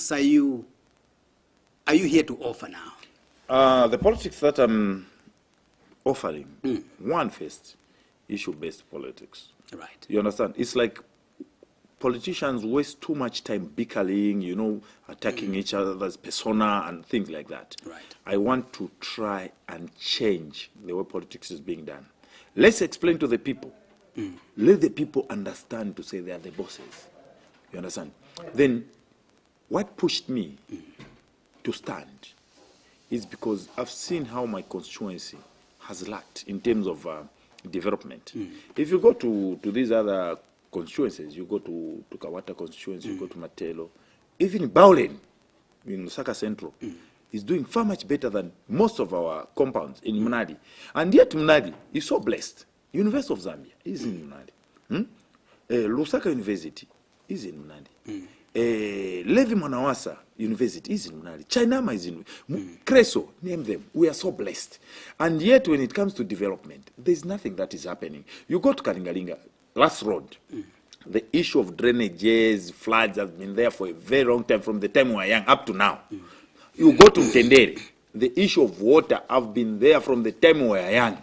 politics are you here to offer now? The politics that I'm offering, one first, issue-based politics. Right. You understand? It's like politicians waste too much time bickering, you know, attacking each other's persona and things like that. Right. I want to try and change the way politics is being done. Let's explain to the people. Let the people understand to say they are the bosses. You understand? Then what pushed me to stand is because I've seen how my constituency has lacked in terms of development. If you go to these other constituencies, you go to Kawata constituency, you go to Matelo, even Baulen in Lusaka Central is doing far much better than most of our compounds in MUNALI. And yet MUNALI is so blessed. University of Zambia is in MUNALI. Lusaka University is in MUNALI. Levi Mwanawasa University is in MUNALI. Chinama is in Creso, name them. We are so blessed. And yet when it comes to development, there's nothing that is happening. You go to Kalingalinga, last road, the issue of drainages, floods has been there for a very long time, from the time we were young up to now. You go to Tendere, the issue of water have been there from the time we were young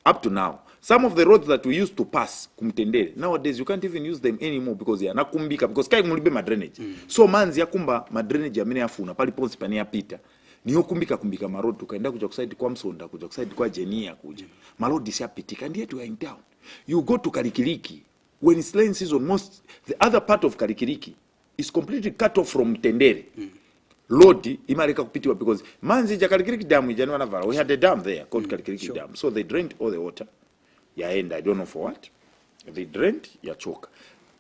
up to now. Some of the roads that we used to pass kumtendere, nowadays you can't even use them anymore because they are nakumbika, because kai mulibe ma drainage. So manzi ya kumba ma drainage ya mene afuna pali ponsi pani ya pita. Niyo kumbika ma road tukaenda kuja kuside kwa Msonda, kuja kuside kwa Jenia kuja. Ma road isi apitika, and yet we are in town. You go to Karikiriki, when it's rain season, the other part of Karikiriki is completely cut off from Tendere. Lodi imarika kupitiwa because manzi ja Karikiriki dam ijanwa na vala. We had a dam there called Karikiriki Dam. So they drained all the water. Yaenda, I don't know for what. They drained, yachoka.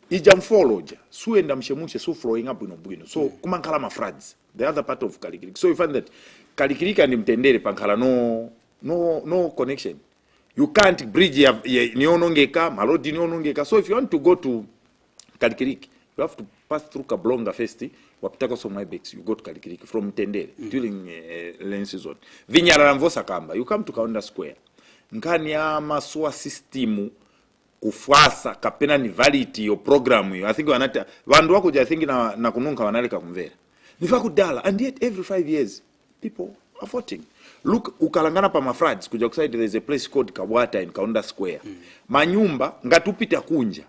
Ijamfoloja, suenda mshemushe, so flowing up buino. So kumankala ma floods, the other part of Karikiriki. So you find that Karikiriki and Mtendere pankala no connection. You can't bridge nionongeka, malodi nionongeka. So if you want to go to Karikiriki, you have to pass through Kablonga first. Wapitako so my bakes, you go to Karikiriki from Mtendere during rain season. Vinyala Ramvosa Kamba, you come to Kaunda Square. Nkani ya masua systemu kufasa kapena ni validity yo program yo. I think wanata vandu wako I think na kununka wanaleka kumvera. Nifa kudala, and yet every 5 years people are voting. Look, ukalangana pa mafrads kuja kuside, there's a place called Kawata in Kaunda Square. Manyumba ngatupita kunja.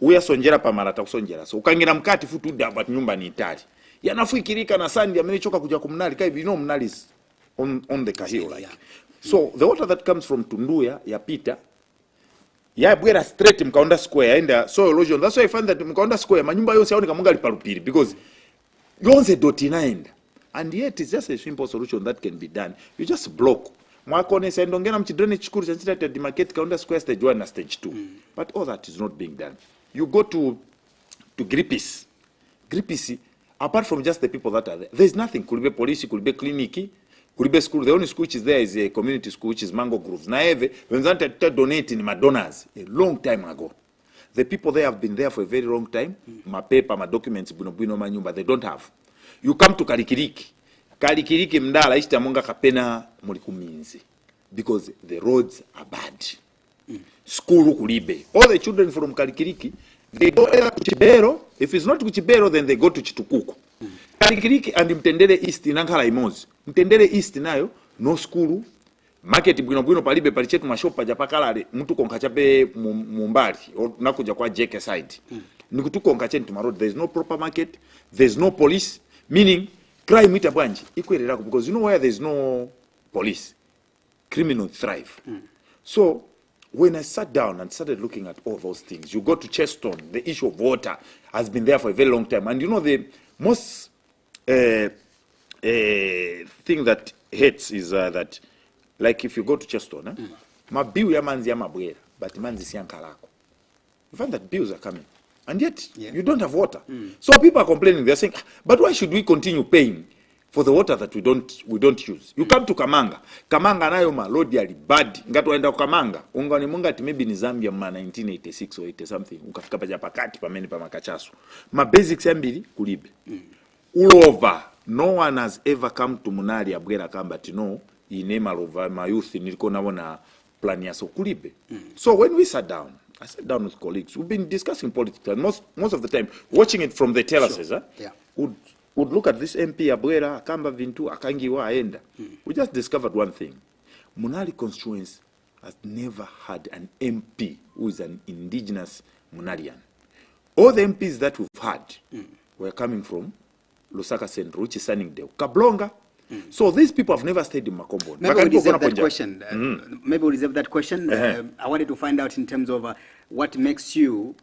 Uya sonjera pa marata kusonjera. So ukangira mkati futu but nyumba ni itali. Yanafuikirika na sandi ya menichoka kuja kumnali. Kai you know MUNALI is on the kahil like. So the water that comes from Tunduya, Yapita, Bwera straight Mkaunda Square, and soil erosion. That's why I find that Mkaunda Square, manyumba yose yaone kamunga lipalupiri, because yonse dotinaenda. And yet it's just a simple solution that can be done. You just block. Mwakone sa ndongena mchidrene chikuru chanchita te demarcate Kaunda Square stage 1 na stage 2. But all that is not being done. You go to Gripis. Gripis, apart from just the people that are there, there's nothing. Could be police, could be clinic, could be school. The only school which is there is a community school, which is Mango Groves. Naeve, when they donate in Madonna's a long time ago. The people there have been there for a very long time. My paper, my documents, but they don't have. You come to Karikiriki. Karikiriki mdala ishita monga kapena mulikuminzi. Because the roads are bad. School kulibe. All the children from Karikiriki, they go either to Chibero. If it's not to Chibero, then they go to Chitukuku. Karikiriki and Mtendere East inankala imozi. Mtendere East nayo no school. Market bwino palibe palichetu mashopa japakalale mtu konkachape mumbali nakuja kwa JK side. Nikutu konkache to road. There's no proper market. There's no police. Meaning crime itabwanji ikwerera because you know where there's no police, criminals thrive. So when I sat down and started looking at all those things, you go to Cheston, the issue of water has been there for a very long time. And you know the most thing that hates is that, like if you go to Cheston, mabiu ya manzi ya mabwera, but manzi si yankalako. You find that bills are coming. And yet, you don't have water. So people are complaining. They're saying, but why should we continue paying for the water that we don't use? You come to Kamanga. Kamanga nayo malodi ali bad. Ngatu waenda Kamanga. Unga ni munga ati maybe ni Zambia ma 1986 or 80 something. Ukafika pa japakati pa meni pa makachasu. Ma basics mbili kulibe. All over. No one has ever come to MUNALI abwera kamba tino inema lova ma youth niliko nabona plan ya so kulibe. So when we sat down, I sat down with colleagues. We've been discussing politics, and most of the time, watching it from the terraces, would would look at this MP Abuera, Akamba Vintu, Akangiwa, Aenda. We just discovered one thing. Munali constituency has never had an MP who is an indigenous Munalian. All the MPs that we've had were coming from Lusaka Central, which is Sunningdale, Kablonga. So these people have never stayed in Makombo. Maybe we'll reserve that question. Maybe we'll reserve that question. I wanted to find out in terms of what makes you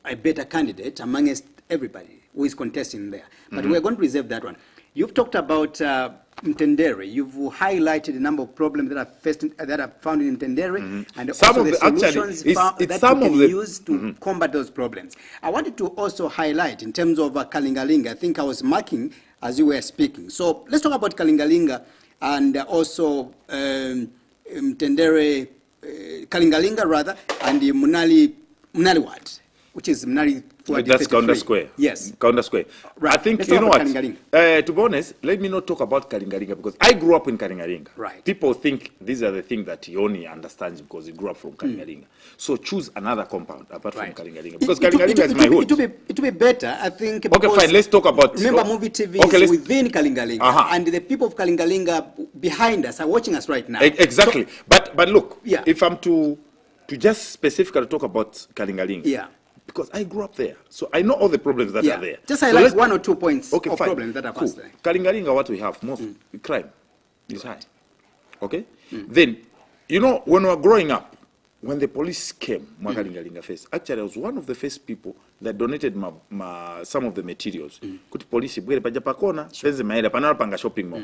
a better candidate amongst everybody who is contesting there. But we're going to reserve that one. You've talked about Mtendere. You've highlighted a number of problems that are faced, that are found in Mtendere, and some also of the solutions that you can use to combat those problems. I wanted to also highlight in terms of Kalingalinga. I think I was marking as you were speaking. So let's talk about Kalingalinga and also Mtendere, Kalingalinga rather, and the Munali ward, which is Munali. That's Kaunda Square. Yes. Kaunda Square. Right. I think, you know what, to be honest, let me not talk about Kalingalinga because I grew up in Kalingalinga. Right. People think these are the things that he only understands because he grew up from Kalingalinga. So choose another compound apart from Kalingalinga. Because Kalingalinga is my hood. It will be better, I think. Okay, fine, let's talk about... Remember, Muvi TV is within Kalingalinga. And the people of Kalingalinga behind us are watching us right now. Exactly. So, but look, yeah. If I'm to just specifically talk about Kalingalinga, yeah. Because I grew up there, so I know all the problems that are there. Just highlight one or 2 points of problems that are faced there. Kalingalinga, what we have, most crime is high. Okay? Then, you know, when we were growing up, when the police came, Kalingalinga first, actually I was one of the first people that donated some of the materials. Kuti police, bwere paja pakona, penze maera, panara panga shopping mall.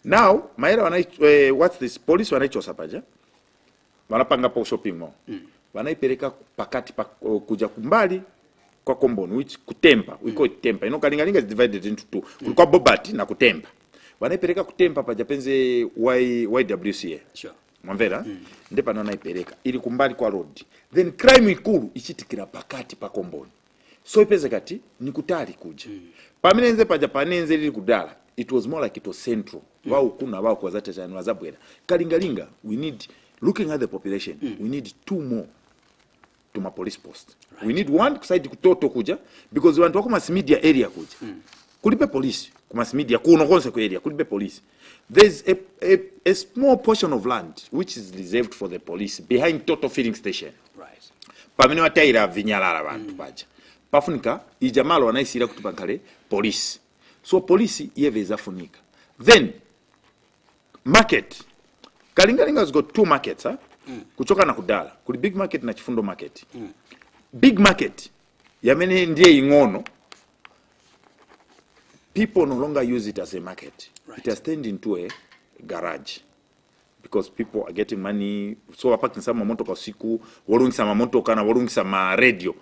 Now, maera, what's this? Police wanaichosa paja, wanapanga po shopping mall. Wanaipeleka pakati kuja kumbali kwa Komboni, which kutempa, we call it tempa. You know, Kalingalinga is divided into two. Kulikuwa Bobati na kutempa. Wanaipeleka kutempa pa japenze YWCA. Sure. Mwamvera? Ndepa wanaipeleka ili kumbali kwa road. Then crime ikulu ichitikira pakati pa Komboni. So ipeze kati ni kutali kuja. Paminenze pa japanenze ili kudala. It was more like it was central. Wao kuna wao kwa zate chani wazabwera. Kalingalinga, we need, looking at the population, we need 2 more to my police post. Right. We need 1 side kutoto kuja because we want to mass media area kuja. Kulipe police, mass media kuno konse ku area, kulipe police. There's a small portion of land which is reserved for the police behind total filling station. Right. Pamene wataira vinyalala abantu paja. Pafunika ijamalo wanaisira kutupankale police. So police yeveza funika. Then market. Kalingalinga has got 2 markets, huh? Kuchoka na kudala. Kuli big market na Chifundo market. Big market, yamene ndiye ingono, people no longer use it as a market. Right. It has turned into a garage. Because people are getting money, so wapaki sama moto kwa siku, warungi sama moto kana, warungi sama radio.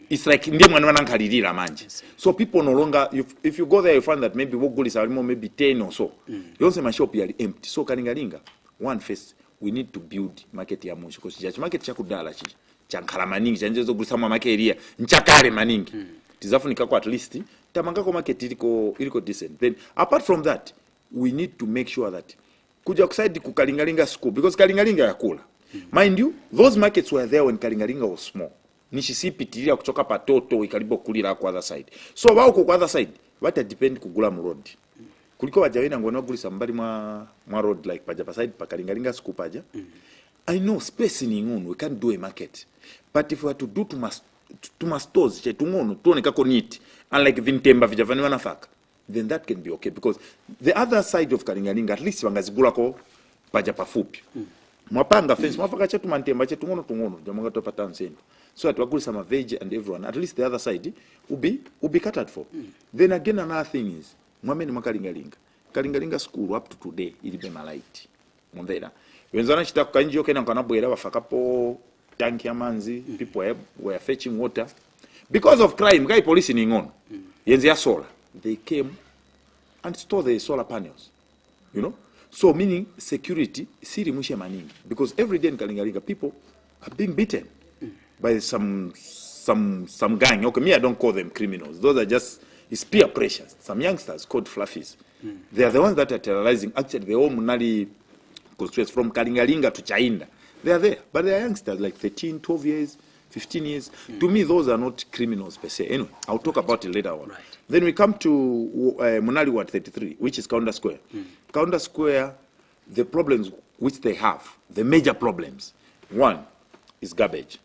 It's like ndiye mwana wanankalirira manje. So people no longer, if you go there you find that maybe woguli sa maybe 10 or so. You also my shop yali empty. So Kalingalinga, one first, we need to build market ya munchi. Because jachi market chakudala chichi. Chankala maningi, chanjezo gulisa mwa makeria, nchakare maningi. Tizafu nikako at least, tamangako market iliko decent. Then, apart from that, we need to make sure that kuja kuside ku Kalingalinga school, because Kalingalinga yakula. Mind you, those markets were there when Kalingalinga was small. Nishisipitirira kuchoka patoto, ikalibo kulira kwa other side. So, wao kwa other side, what depend kugula mu road. Kuliko wajawina ngwana gulisa mbali mwa road like paja pa side pa Kalingalinga school paja. I know space ni ngono, we can't do a market. But if we are to do to my stores, che tungono, tuone kako neat, unlike vintemba vijavani wanafaka, then that can be okay. Because the other side of Kalingalinga, at least wangazigula ko paja pafupi. Mwapanga fence, mwafaka chetu mantemba, chetu tungono, jamanga topa tansendo. So that waguli sama veg and everyone, at least the other side, will be catered for. Then again, another thing is, mwameni makalingalinga. Kalingalinga school up to today, ilibe malaiti. Mwambela. Wenzana chita kukanji yoke na kanabwela wafakapo tanki ya manzi, people were fetching water. Because of crime, guy police ni ngono. Yenzi ya solar. They came and stole the solar panels. You know? So meaning security, siri mushe maningi. Because every day in Kalingalinga, people are being beaten by some gang. Okay, me, I don't call them criminals. Those are just, it's peer pressure. Some youngsters called fluffies. They are the ones that are terrorizing. Actually, the whole Munali constituents from Kalingalinga to Chainda. They are there. But they are youngsters, like 13, 12 years, 15 years. To me, those are not criminals per se. Anyway, I'll talk about it later on. Right. Then we come to MUNALI Ward 33, which is Kaunda Square. Kaunda Square, the problems which they have, the major problems. One is garbage.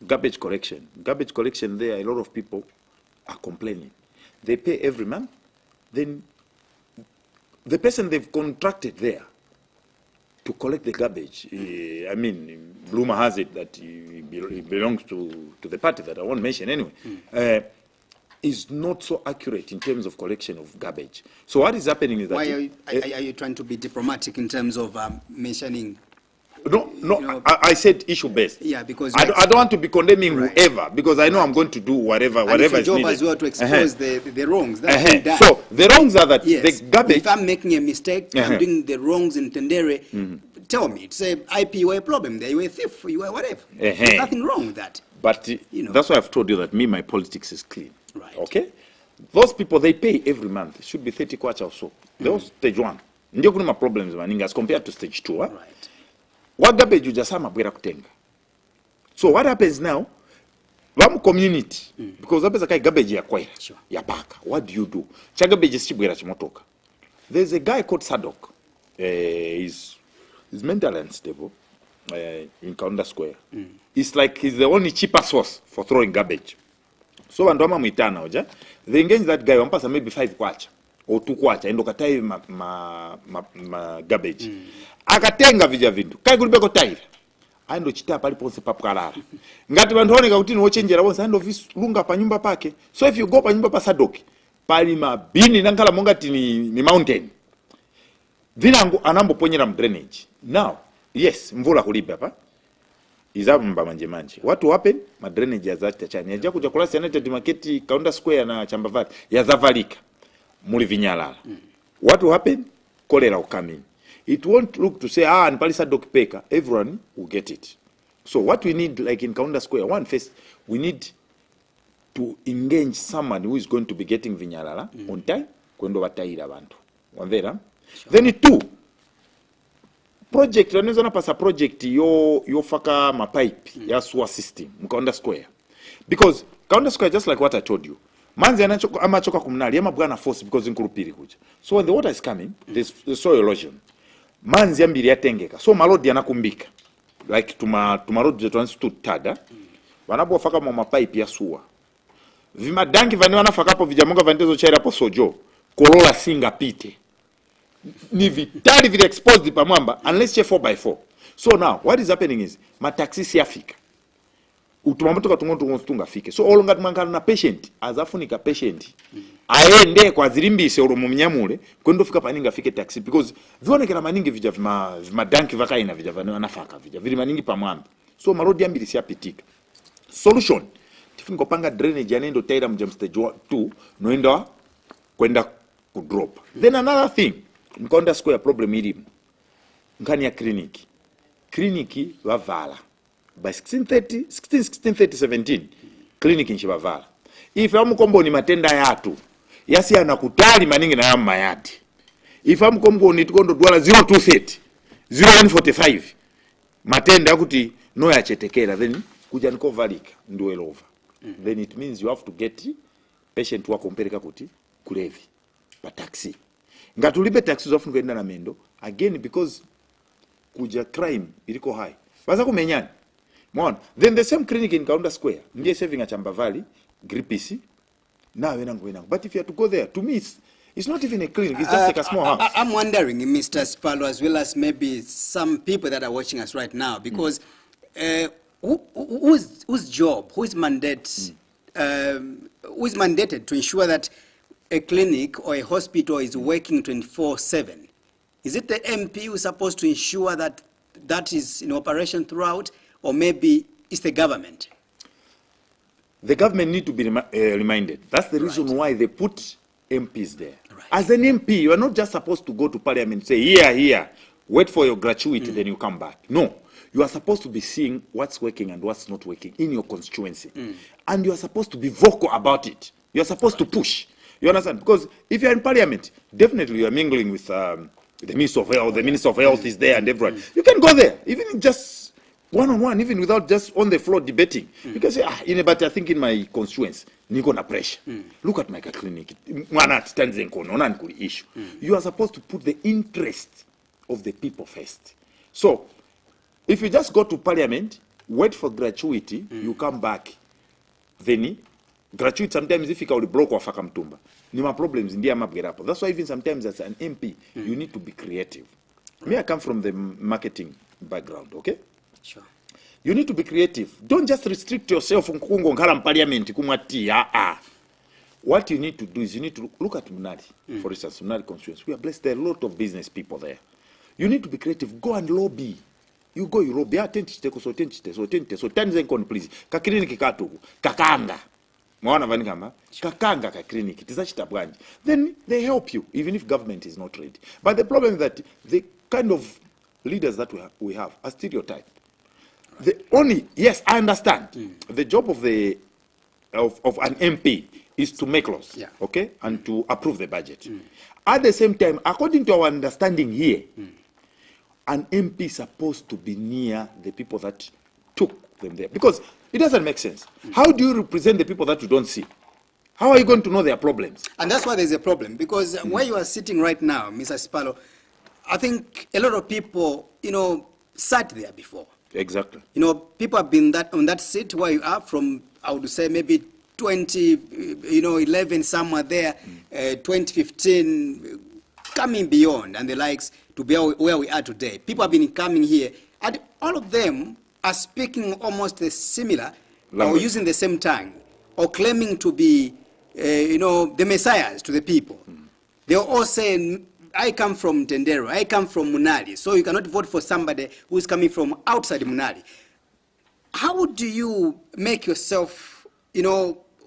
Garbage collection. Garbage collection there, a lot of people are complaining. They pay every month. Then the person they've contracted there to collect the garbage, I mean, rumor has it that he belongs to the party that I won't mention anyway, is not so accurate in terms of collection of garbage. So what is happening is that... Why are you trying to be diplomatic in terms of mentioning... No, you know, I said issue-based. Yeah, because... I don't want to be condemning whoever, because I know I'm going to do whatever and it's your is job needed. as well to expose the wrongs. That's been done. So the wrongs are that the garbage... If I'm making a mistake, I'm doing the wrongs in Tendere, tell me. It's a IP, you were a problem there, you were a thief, you were whatever. There's nothing wrong with that. But you know. That's why I've told you that my politics is clean. Right. Okay? Those people, they pay every month. It should be 30 kwacha or so. Those stage 1. Ndio kuna problems maninga as compared to stage 2. Right. What garbage you just mabwera kutenga. So what happens now? One community, because happens like garbage ya kwaira, ya paka. What do you do? Cha garbage is chibwera chimotoka. There's a guy called Sadok. He's mentally unstable in Kaunda Square. It's like he's the only cheaper source for throwing garbage. So when Doma Muitana, oja, they engage that guy, wampasa maybe 5 kwacha or 2 kwacha, endo katai ma garbage. Akatenga vija vindu. Kai kulibeko taira. Ando chita pali ponse papukalala. Ngati vantu oneka kuti no chenjera bonse ando visulunga pa nyumba pake. So if you go pa nyumba pa Sadoki, pali mabini nankala monga ni mountain. Vinangu anambo ponyera drainage. Now, yes, mvula kulibe hapa. Izabu mba manje. What will happen? Ma drainage ya zati chani. Yaja kuja kulasi United Market Kaunda Square na Chambavati ya zavalika. Muli vinyalala. What will happen? Cholera will come in. It won't look to say, and Palisa Doc Peka, everyone will get it. So what we need, like in Kaunda Square, first, we need to engage someone who is going to be getting vinyalala on time, kwendo wataira bantu. Wanvera. Sure. Then 2, project, wanaweza napasa project yo faka mapipe, ya sewer system, Kaunda Square. Because Kaunda Square, just like what I told you, manzi amachoka kumnali, yama bwana force because inkurupiri kuja. So when the water is coming, there's soil erosion. Manzi ambiri yatengeka. So malodi yanakumbika. Like tumarodi jetu wansi tada. Wanabu wafaka mwa mapipe ya suwa. Vima danki vani wanafaka po vijamonga vantezo chaira po sojo. Kolola singa pite. Ni vitali vile exposed pa mwamba unless che 4x4. So now, what is happening is, mataxi siyafika. Utumamotoka tunga fike. So olonga tumangana na patient, azafunika patient. Aende kwa zirimbise urumu mnyamule, kwendo fika paninga fike taxi. Because vione kila maningi vija vima danki vaka ina vija vani wanafaka vija. Vili maningi pa mwamba. So marodi ambili siya pitika. Solution. Tifingo panga drainage ya nendo taira mjam stage 2, noenda kwenda kudrop. Then another thing, Kaunda Square problem ilimu. Nkani ya kliniki. Kliniki wavala. By 1630-17, kliniki nchivavala. Ife amukombo ni matenda yatu. Yasi anakutali maningi na yamu mayati. Ife amukombo ni tukondo duwala 0230, 0145. Matenda yakuti no ya chetekera. Then kuja niko valika. Nduwe over. Then it means you have to get patient wako mpeleka kuti kulevi. Pa taxi. Ngatulipe taxi zofu nkwenda na mendo. Again because kuja crime iliko high. Waza kumenyani. Then the same clinic in Kaunda Square, ndiye saving a Chambavali, Gripisi, now wenangu. But if you have to go there, to me, it's not even a clinic, it's just like a small house. I'm wondering, Mr. Sipalo, as well as maybe some people that are watching us right now, because whose job, who is mandated to ensure that a clinic or a hospital is working 24/7? Is it the MP who is supposed to ensure that that is in operation throughout? Or maybe it's the government? The government need to be reminded. That's the reason why they put MPs there. Right. As an MP, you are not just supposed to go to parliament and say, here, wait for your gratuity, then you come back. No. You are supposed to be seeing what's working and what's not working in your constituency. And you are supposed to be vocal about it. You are supposed to push. You understand? Because if you are in parliament, definitely you are mingling with the Minister of Health. The Minister of Health is there and everyone. You can go there. Even just one-on-one, even without just on the floor debating. You can say, but I think in my constituency, niko na pressure. Look at my clinic. Issue. You are supposed to put the interest of the people first. So, if you just go to parliament, wait for gratuity, you come back, then gratuity sometimes if you can block or faka mtumba. Nima problems in the That's why even sometimes as an MP, you need to be creative. Me, I come from the marketing background, okay? Sure. You need to be creative. Don't just restrict yourself on parliament. What you need to do is you need to look at MUNALI, for instance, MUNALI constituency. We are blessed. There are a lot of business people there. You need to be creative. Go and lobby. You go, you lobby. So please. Kakliniki katuku. Kakanga. Kakanga ka clinic. Then they help you, even if government is not ready. But the problem is that the kind of leaders that we have are stereotyped. Yes, I understand. The job of an MP is to make laws, okay, and to approve the budget. At the same time, according to our understanding here, an MP is supposed to be near the people that took them there, because it doesn't make sense. How do you represent the people that you don't see? How are you going to know their problems? And that's why there's a problem, because where you are sitting right now, Mr. Sipalo, I think a lot of people, sat there before. Exactly. People have been on that seat where you are from, I would say, maybe 2011, somewhere there, 2015, coming beyond and the likes to be where we are today. People have been coming here, and all of them are speaking almost similar, or using the same tongue, or claiming to be, the messiahs to the people. They're all saying, I come from Tendero, I come from MUNALI, so you cannot vote for somebody who is coming from outside MUNALI. How do you make yourself,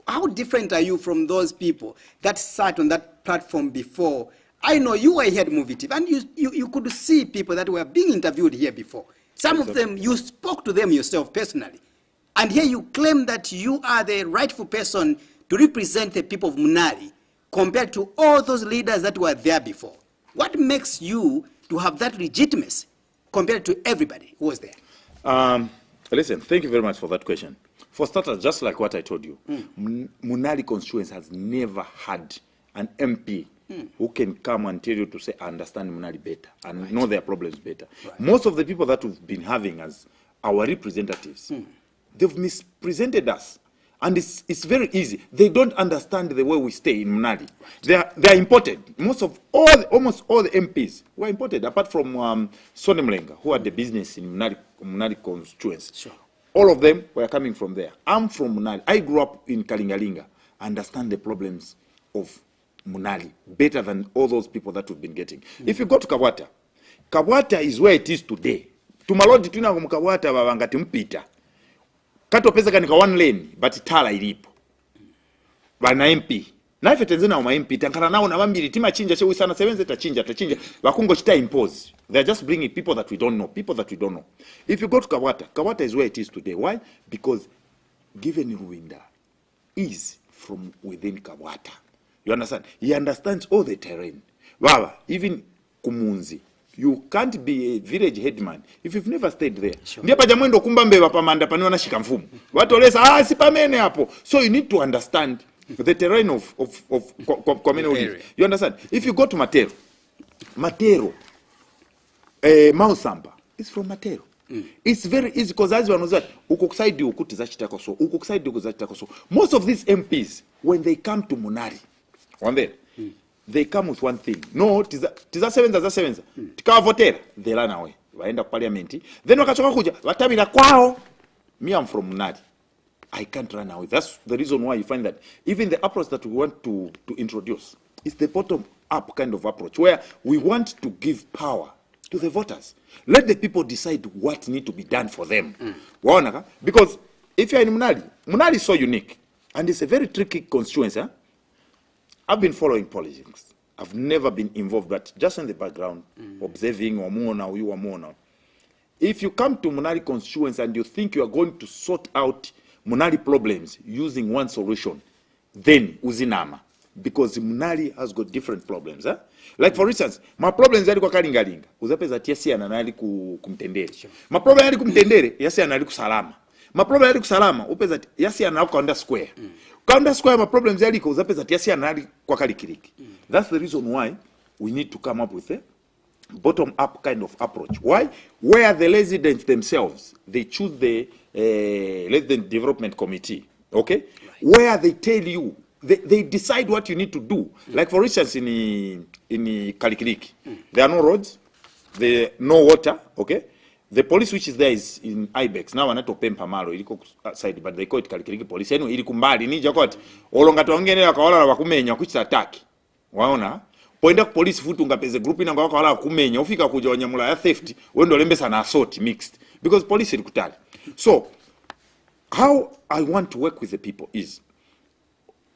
how different are you from those people that sat on that platform before? I know you were here at Muvi TV, and you could see people that were being interviewed here before. Some of them, you spoke to them yourself personally. And here you claim that you are the rightful person to represent the people of MUNALI compared to all those leaders that were there before. What makes you to have that legitimacy compared to everybody who was there? Listen, thank you very much for that question. For starters, just like what I told you, MUNALI constituency has never had an MP who can come and tell you to say, I understand MUNALI better and know their problems better. Right. Most of the people that we've been having as our representatives, they've mispresented us. And it's very easy. They don't understand the way we stay in MUNALI. Right. They are imported. Almost all the MPs were imported, apart from Sonny Mlenga, who had the business in MUNALI constituency. Sure. All of them were coming from there. I'm from MUNALI. I grew up in Kalingalinga. I understand the problems of MUNALI better than all those people that we've been getting. If you go to Kabwata, Kabwata is where it is today. Tumalodi tuna kumkabwata babangati mpita. Kato pesa kanika one lane, but tala ilipo. Bana MP. Na ife tenzena uma MP, tankara nao na wambili, tima chinja, shewe sana sevenze, tachinja. Wakungo chita impose. They're just bringing people that we don't know. If you go to Kabwata is where it is today. Why? Because given Ruinda is from within Kabwata. You understand? He understands all the terrain. Baba, even Kumunzi. You can't be a village headman if you've never stayed there. Ndiye pa jamwendo kumbambe pa MANDA paniona shika mfumu. Watu olesa sipamene hapo. So you need to understand the terrain of community. You understand? If you go to Matero, Mausamba is from Matero. It's very easy because as one knows that ukukusaidi ukutiza chitakoso, ukukusaidi ukuza chitakoso. Most of these MPs, when they come to MUNALI, they come with one thing. No, tiza sevenza. Tikawa votera, they run away. Waenda parliament. Then wakachoka kuja, watabira kwao. Me, I'm from MUNALI. I can't run away. That's the reason why you find that even the approach that we want to introduce is the bottom-up kind of approach, where we want to give power to the voters. Let the people decide what needs to be done for them. Because if you're in MUNALI is so unique, and it's a very tricky constituency. I've been following politics. I've never been involved, but just in the background, observing or more now, you are more now. If you come to MUNALI constituency and you think you are going to sort out MUNALI problems using one solution, then uzinama. because MUNALI has got different problems. Like for instance, my problems yali kwa kalingalinga uzapeza tiasi anali kumtendere. My problem yali kumtendere yasi anali kusalama. My problem yali kusalama upeza yasi anali kwa square. Kwa square my problems yali kwa uzapeza tiasi anali kwa kalikiriki. That's the reason why we need to come up with a bottom-up kind of approach. Why? Where the residents themselves, they choose the resident development committee, okay? Right. Where they tell you, they decide what you need to do. Like for instance, in Kalikiriki, there are no roads, there no water, okay? The police which is there is in Ibex. Now wanato Pempa Malo, iliko side, but they call it Kalikiriki police. Anyway, iliku mbali, nija kwa olongato wangene wakawala wakumenya, kuchita ataki. Waona? Poenda ku police futu ngapeze group ina ngawaka wala kumenya ufika kuja wanyamula ya theft wendo lembesa na assault mixed because police ilikutali. So how I want to work with the people is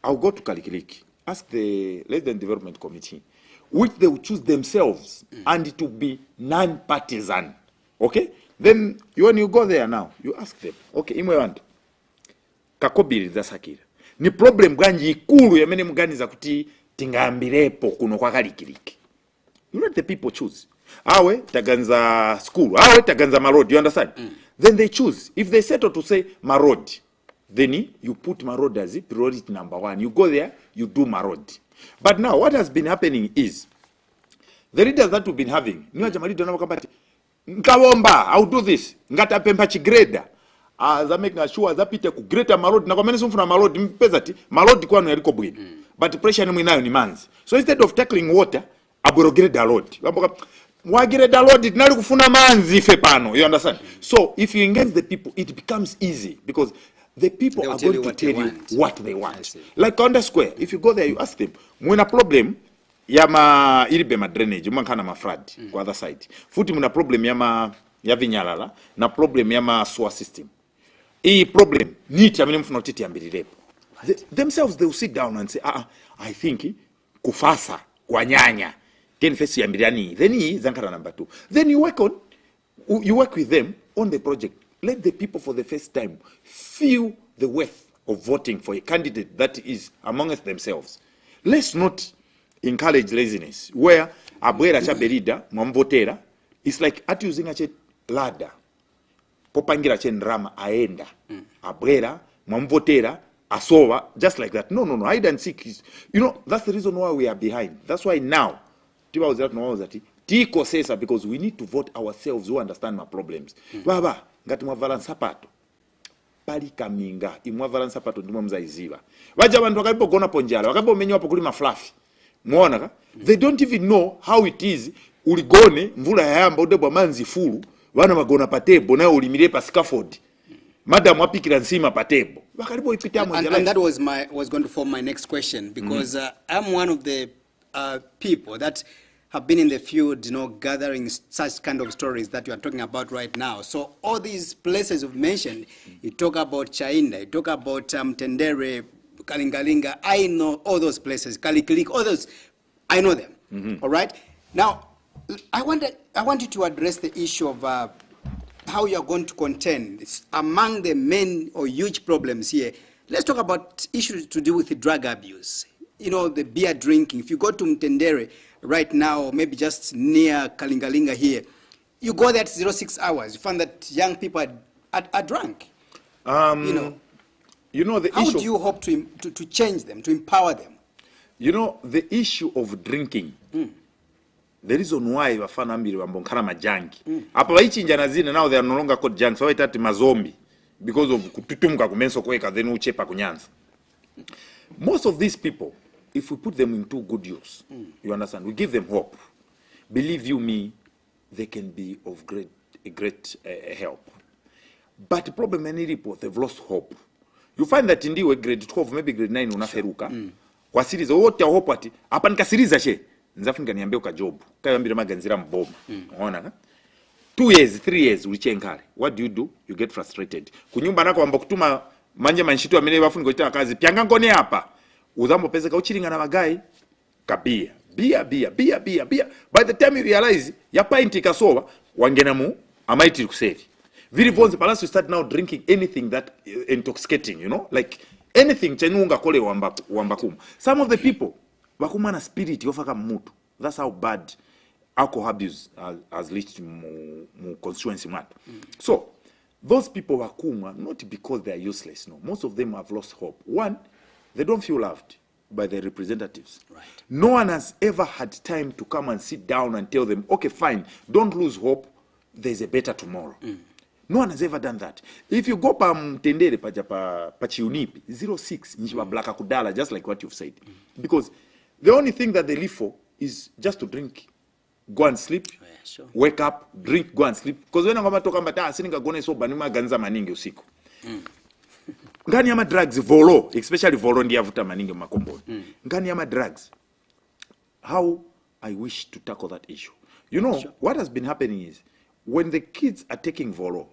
I'll go to Kalikiriki, ask the resident development committee which they will choose themselves and it will be non-partisan, okay? Then when you go there now you ask them, okay, imwe wantu kakobiri zasakira ni problem ganji ikulu ya mene mgani za kuti tingambirepo kuno kwa Kalikiriki. You let the people choose. Awe taganza school, awe taganza marod, you understand? Then they choose. If they settle to say marod, then you put marod as priority number 1. You go there, you do marod. But now what has been happening is the leaders that we've been having, niwa jamali dona wakambati nkawomba, I'll do this. Ngata pempa chigreda. Za make sure za pite ku greater marod na kwa mene sumfuna marod mpezati marod kwanu yaliko bwini. But pressure ni nayo ni manzi. So instead of tackling water, abogireda road. Wagireda road nali kufuna manzi ife pano. You understand? So if you engage the people, it becomes easy because the people are going to tell you what they want. Like on the square, if you go there, you ask them, muna problem yama ilibe ma drainage, mwankana ma flood kwa other side. Futi muna problem ya vinyalala na problem yama sewer system. Hii problem niti amene mfuna utiti yambirirepo. Themselves they will sit down and say, I think kufasa kwa nyanya ten face yambiriani. Then he zankara number 2. Then you work with them on the project. Let the people for the first time feel the worth of voting for a candidate that is amongst themselves. Let's not encourage laziness where abwera cha berida mwamvotera. It's like ati using a ladder. Popangira chen rama aenda. Abwera mwamvotera asowa just like that. No. Hide and seek is, you know, that's the reason why we are behind. That's why now tiba uzat no uzati tiko sesa because we need to vote ourselves who understand my problems. Baba ngati mwavala sapato pali kaminga imwavala sapato ndimo mzaiziva. Baja bantu bakalipo gona ponjala bakalipo menyo hapo kulima fluffy. Muona ka? They don't even know how it is uligone mvula yamba udebwa manzi fulu wana magona patebo na ulimire pa scaffold. Madam wapikira nsima patebo. And that was going to form my next question because I'm one of the people that have been in the field, you know, gathering such kind of stories that you are talking about right now. So all these places you've mentioned, you talk about Chainda, you talk about Tendere, Kalingalinga, I know all those places, Kalikiriki, all those, I know them, all right? Now, I want you to address the issue of how you are going to contend. It's among the main or huge problems here. Let's talk about issues to do with the drug abuse. You know, the beer drinking. If you go to Mtendere right now, or maybe just near Kalingalinga here, you go there at 06 hours, you find that young people are drunk. You know the how do you hope to change them, to empower them? You know, the issue of drinking. The reason why wafana mbili wambonkana majangi. Apa waichinja na zine, now they are no longer called jangi. So waitati mazombi. Because of kututumuka kumenso kweka, then uchepa kunyanza. Most of these people, if we put them into good use, you understand, we give them hope. Believe you me, they can be of great help. But the problem many people, they've lost hope. You find that in the grade 12, maybe grade 9 unaferuka. Kwa series, wote hope ati, hapa nikasiriza she. Nzafunga niambia uka job. Kaya mbira maganzira mboma. Unaona? 2 years, 3 years ulichenkari. What do? You get frustrated. Kunyumba nako wamba kutuma manje manshitu amene bafunga kuita kazi. Pyanga ngone hapa. Uzambo pesa ka uchiringa na magai. Kabia. Bia. By the time you realize ya pint ikasowa wangena mu amaiti kuseri. Very vonzi palas you start now drinking anything that intoxicating, you know? Like anything chenunga kole wamba kuma. Some of the people wakuma na spirit yofaka mutu. That's how bad alcohol abuse has reached mu constituency matu. So those people wakuma not because they are useless, no. Most of them have lost hope. One, they don't feel loved by their representatives. Right. No one has ever had time to come and sit down and tell them, okay, fine, don't lose hope, there's a better tomorrow. No one has ever done that. If you go pa mtendere pa chiunipi 06 njiwa blaka kudala, just like what you've said. Because the only thing that they live for is just to drink, go and sleep, Sure. wake up, drink, go and sleep. Because when ngoma toka mbata sininga gone so banima ganza maningi usiku. Ngani ama drugs volo, especially volo ndi avuta maningi makombo. Ngani ama drugs. How I wish to tackle that issue. You know, sure. What has been happening is when the kids are taking volo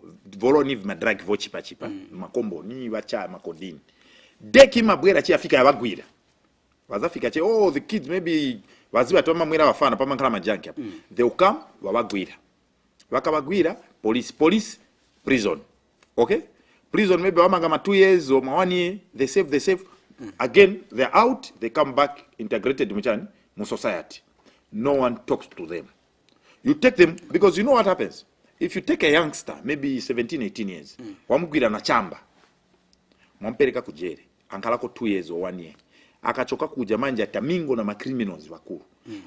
ni madrag vo chipa makombo ni wacha makodini. Deki mabwera chi afika yabagwira. Wazafika che the kids maybe waziba toma mwira wafana pa mankala majanki hapa. They will come wabagwira. Wakabagwira police prison. Okay? Prison maybe wamanga 2 years or 1 year, they save. Again, they're out, they come back integrated mu society. No one talks to them. You take them, because you know what happens? If you take a youngster, maybe 17, 18 years, wamugwira na chamba, mwampeleka kujere, ankalako 2 years or 1 year, akachoka kuja manja tamingo na criminals wakuru.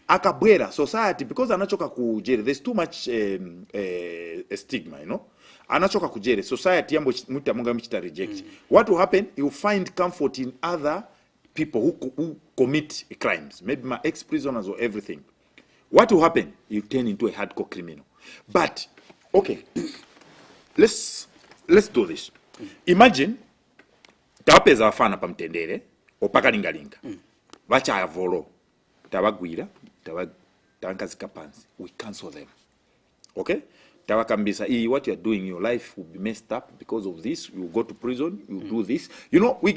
Akabwera society, because anachoka kujere, there's too much stigma, you know? Anachoka kujere, society yambo mutamunga mchita reject. What will happen? You find comfort in other people who commit crimes, maybe my ex-prisoners or everything. What will happen? You turn into a hardcore criminal. But okay, let's do this. Imagine tawapeza wafana pa mtendere opaka lingalinga. Wacha ya volo tawagwira tawankazika pansi. We cancel them. Okay? Tawakambisa, what you're doing, your life will be messed up because of this. You go to prison, you do this. You know, we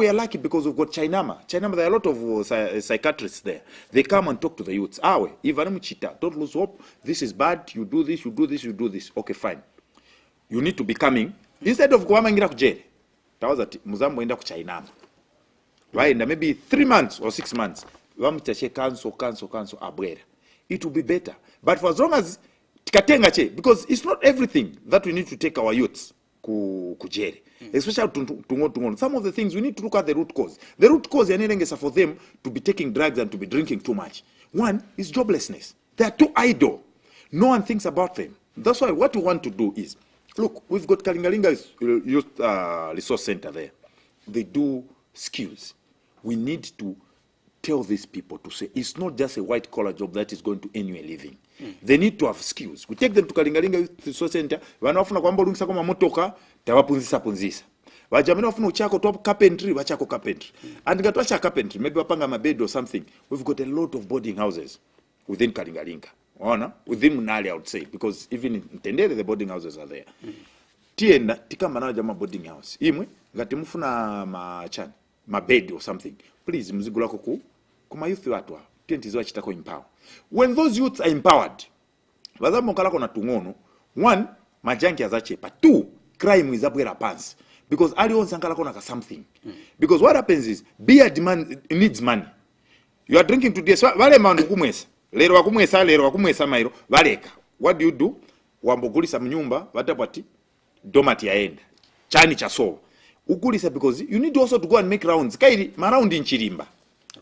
are lucky because we've got Chainama. There are a lot of psychiatrists there. They come and talk to the youths. Don't lose hope. This is bad. You do this, you do this, you do this. Okay, fine. You need to be coming. Instead of kuhama ngira kujere, tawaza muzambo enda ku Chainama. Waenda maybe 3 months or 6 months. Wamutache cancel abwera. It will be better. But for as long as because it's not everything that we need to take our youths kujere. Especially tungo. Some of the things we need to look at the root cause. The root cause is for them to be taking drugs and to be drinking too much. One is joblessness. They are too idle. No one thinks about them. That's why what we want to do is, look, we've got Kalingalinga Youth Resource Center there. They do skills. We need to tell these people to say it's not just a white collar job that is going to earn you a living. They need to have skills. We take them to Kalingalinga Youth Resource Center. Wanafuna kwamba ulungisa kama motoka tawapunzisa. Wajamina wafuna uchako top carpentry wachako carpentry. And gatwacha carpentry maybe wapanga mabed or something. We've got a lot of boarding houses within Kalingalinga. Within MUNALI, I would say, because even in Tendere the boarding houses are there. Tienda tikamba na jama boarding house. Imwe ngati mufuna mabed or something. Please mzigo lako kuma youth watu wa tientizo chitako empower. When those youths are empowered, wazamo kalako na tungono, 1, majanki azachepa. 2, crime is abwera pants. Because ali on sankalako na something. Because what happens is, beer needs money. You are drinking today, so wale mandu kumwesa. Lero wakumwesa mairo, waleka. What do? Wambogulisa mnyumba, watapati, domati yaenda. Chani chaso. Ugulisa because you need also to go and make rounds. Kairi, maround in Chirimba.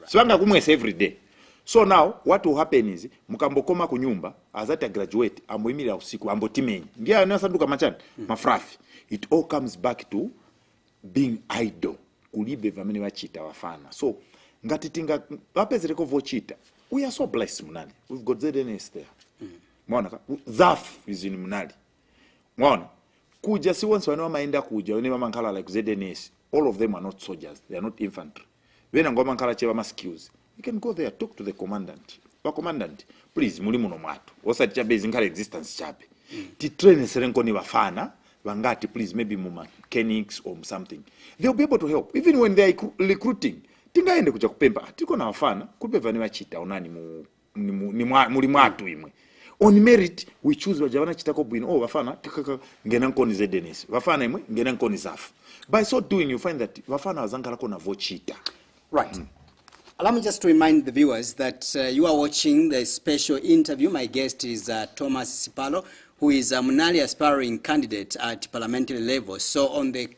Swanga kumwesa every day. So now, what will happen is, mukambokoma kunyumba, azata graduate, amwimira usiku, ambotimenyi. Ndia anasanduka machani, mafrafi. It all comes back to being idle. Kulibe vamene wachita wafana. So, ngatitinga, wapezereko vochita. We are so blessed, MUNALI. We've got ZNS there. Mwana, ZAF is in MUNALI. Mwana, kuja si once wano maenda kuja, wene mamankala like ZNS. All of them are not soldiers. They are not infantry. Wena ngoma mankala chewa ma skills. You can go there, talk to the commandant. Wa commandant, please, mulimu no mwatu. Osa chabe zinkala existence chabe. Ti train serenko ni wafana, wangati, please, maybe mechanics or something. They'll be able to help. Even when they are recruiting, tinga ende kuja kupemba. Tiko na wafana, kupe vani wachita, unani muli mwatu imwe. On merit, we choose wajabana chitako bwino. Oh, wafana, ngena nkoni zedenis. Wafana imwe, ngena nkoni zafu. By so doing, you find that wafana wazangalako na vochita. Right. Allow me just to remind the viewers that you are watching the special interview. My guest is Thomas Sipalo, who is a MUNALI aspiring candidate at parliamentary level. So on the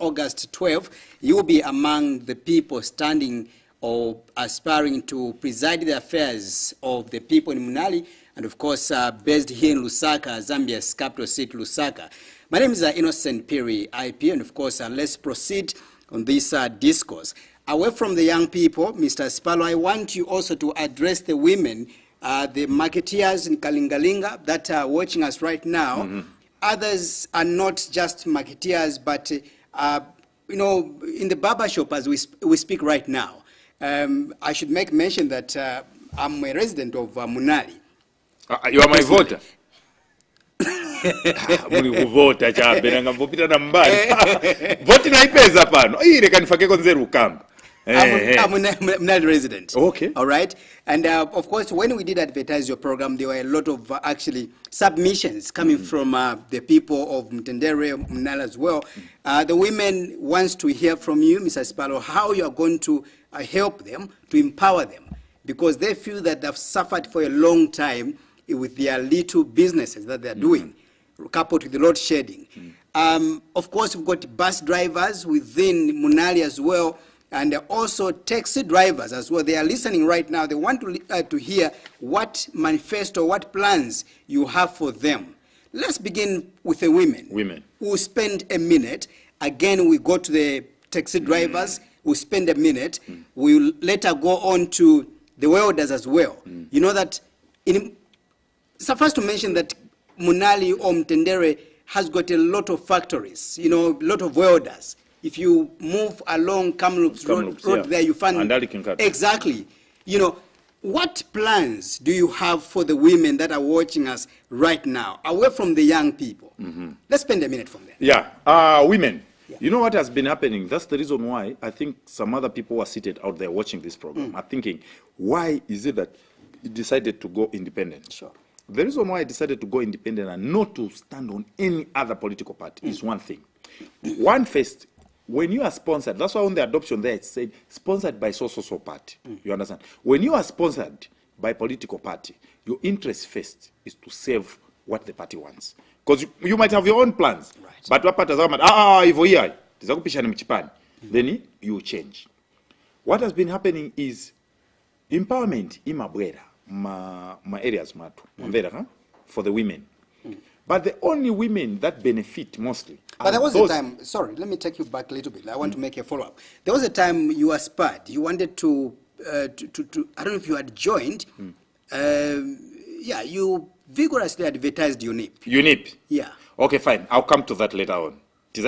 August 12th, you will be among the people standing or aspiring to preside the affairs of the people in MUNALI, and of course based here in Lusaka, Zambia's capital city, Lusaka. My name is Innocent Piri, IP, and of course let's proceed on this discourse. Away from the young people, Mr. Sipalo, I want you also to address the women, the marketeers in Kalingalinga that are watching us right now. Others are not just marketeers, but you know, in the barber shop as we speak right now. I should make mention that I'm a resident of MUNALI. You are my voter. Muli kuvota chabe nga mbopita na mbali. Voti na ipeza pano. Ire kanifake konzeru kamba. I'm a MUNALI resident. Okay. All right. And of course, when we did advertise your program, there were a lot of actually submissions coming from the people of Mtendere, MUNALI as well. The women wants to hear from you, Mr. Sipalo, how you are going to help them, to empower them, because they feel that they've suffered for a long time with their little businesses that they're doing, coupled with the load shedding. Of course, we've got bus drivers within MUNALI as well, and also taxi drivers as well. They are listening right now. They want to hear what manifesto, what plans you have for them. Let's begin with the women. Women. We'll spend a minute. Again, we go to the taxi drivers. We'll spend a minute. We'll later go on to the welders as well. You know that, suffice to mention that MUNALI or Mtendere has got a lot of factories, you know, a lot of welders. If you move along Kamloops Road there, you find... Exactly. You know, what plans do you have for the women that are watching us right now, away from the young people? Let's spend a minute from there. Yeah, women. Yeah. You know what has been happening? That's the reason why I think some other people who are seated out there watching this program are thinking, why is it that you decided to go independent? Sure. The reason why I decided to go independent and not to stand on any other political party is one thing. One first, when you are sponsored, that's why on the adoption there it said sponsored by so party. You understand? When you are sponsored by political party, your interest first is to serve what the party wants. Because you might have your own plans. Right. But what part then you change. What has been happening is empowerment in my areas for the women. But the only women that benefit mostly. But there was a time, sorry, let me take you back a little bit. I want to make a follow-up. There was a time you aspired. You wanted to I don't know if you had joined. Yeah, you vigorously advertised UNIP. UNIP? Yeah. Okay, fine. I'll come to that later on. It's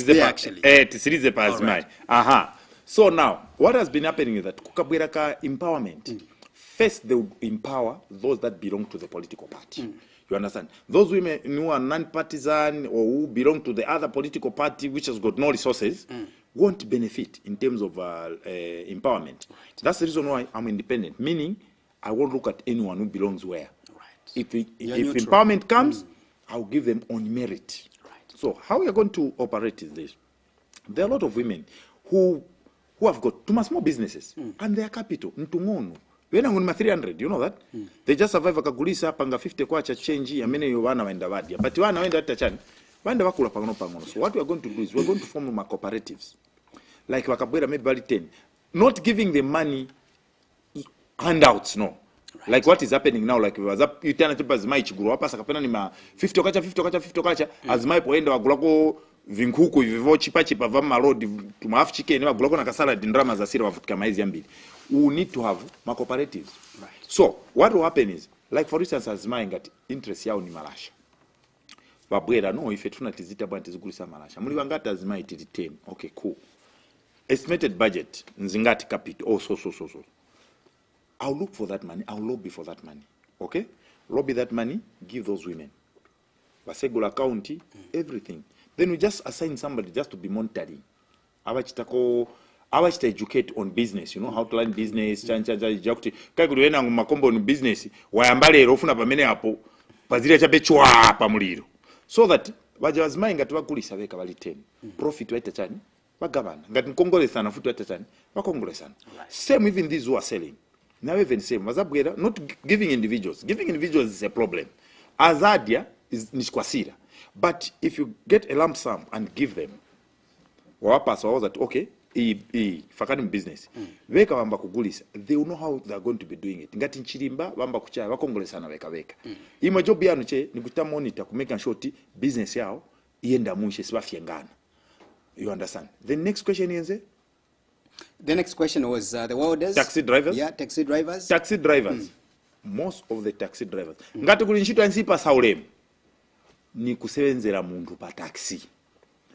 there actually. Right. So now, what has been happening is that Kukabwiraka empowerment. First, they would empower those that belong to the political party. You understand? Those women who are non-partisan or who belong to the other political party which has got no resources won't benefit in terms of empowerment. Right. That's the reason why I'm independent, meaning I won't look at anyone who belongs where. Right. If empowerment comes, I'll give them on merit. Right. So how we are going to operate is this. There are a lot of women who have got too much more businesses and their capital, ntungono. When I'm on 300, you know that? They just survive akagulisa panga 50 kwacha change yamene yowana waenda wadia. But wana waenda atachani. Waenda wakula pangono pangono. So what we are going to do is we're going to form my cooperatives. Like wakabwera maybe 10. Not giving the money handouts, no. Right. Like what is happening now, like was up you turn to Bazmai chiguru hapa sakapena ni ma 50 kacha azmai poenda wagulako vinkuku vivo chipa vama road tumafu chicken wagulako na kasala dindrama za siri wafutika maizi mbili. We need to have my cooperatives. Right. So what will happen is, like for instance, as my interest yao ni malasha. Babwera no if etuna tizita bwana tizigulisa malasha. Muli wangata as my 10. Okay, cool. Estimated budget nzingati capital. So. I'll look for that money. I'll lobby for that money. Okay? Lobby that money, give those women. Basegula county, everything. Then we just assign somebody just to be monitoring. Abachitako to educate on business, you know, how to learn business, jakuti kakuli wena makombo on business, wayamba lero ofuna pamene apo pazira chabe chwa pa muliro. So that bajazimai ngati bagulisa beka bali 10. Profit waita chani bagabana. Ngati mkongolesana futu waita chani bakongolesana. Same even these who are selling. Now even same mazabwera not giving individuals. Giving individuals is a problem. Azadia is niskwasira. But if you get a lump sum and give them, wapasa that okay, fakani business. Weka wamba kugulisa, they will know how they are going to be doing it. Ngati nchirimba wamba kuchaya wakongolesana weka. Ima job yanu che ni kuta monitor kumeka shoti business yao ienda muishe siwafyengana. You understand? The next question is the next question was the warders. Taxi drivers? Yeah, taxi drivers. Taxi drivers. Most of the taxi drivers. Ngati kuli nchito ansipa saulemu. Ni kusebenzera mundu pa taxi.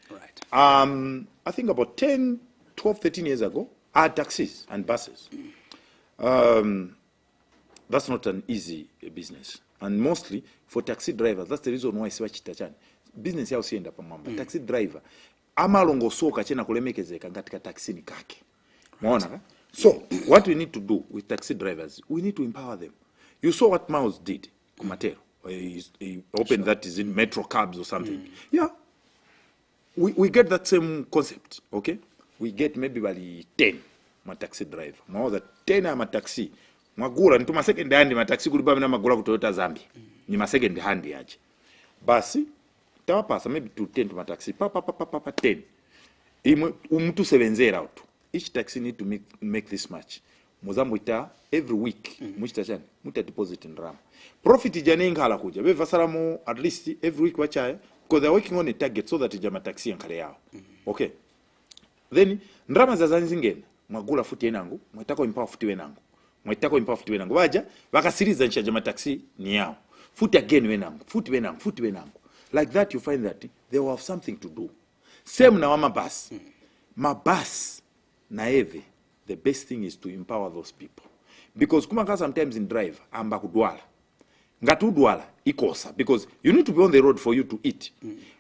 Right. I think about 10, 12, 13 years ago, I had taxis and buses. That's not an easy business. And mostly for taxi drivers, that's the reason why siwachitachani. Business yao sienda pa mamba. Taxi driver, amalongo soka chena kulemekezeka ngatika taxi ni kake. Mwaona? So, what we need to do with taxi drivers, we need to empower them. You saw what Miles did, Kumatero. He opened that is in metro cabs or something. Yeah. We get that same concept, okay? We get maybe bali 10 ma taxi driver. Mwaoza 10 ma taxi. Magula nituma second hand ma taxi kuliba mina magula kutoyota Zambia. Ni ma second hand yaje. Basi tawapasa maybe to 10 ma taxi. Pa 10. Umutu sebenzera out. Each taxi need to make this much. Mozambuita every week muchitachani muta deposit in RAM. Profit jane ingala kuja. Be vasaramo at least every week wachaya because they're working on a target so that jama taxi yankale yao. Okay. Then ndrama za zanzingena magula futi enangu, mwetako impower futi wenangu. Mwetako impower futi wenangu. Waja wakasiriza nchi jama taxi ni yao. Futi again wenangu, futi wenangu. Like that you find that they will have something to do. Same na wama bus. Ma bus na eve. The best thing is to empower those people. Because kumaka sometimes in drive, amba kudwala. Ngatu dwala, ikosa. Because you need to be on the road for you to eat.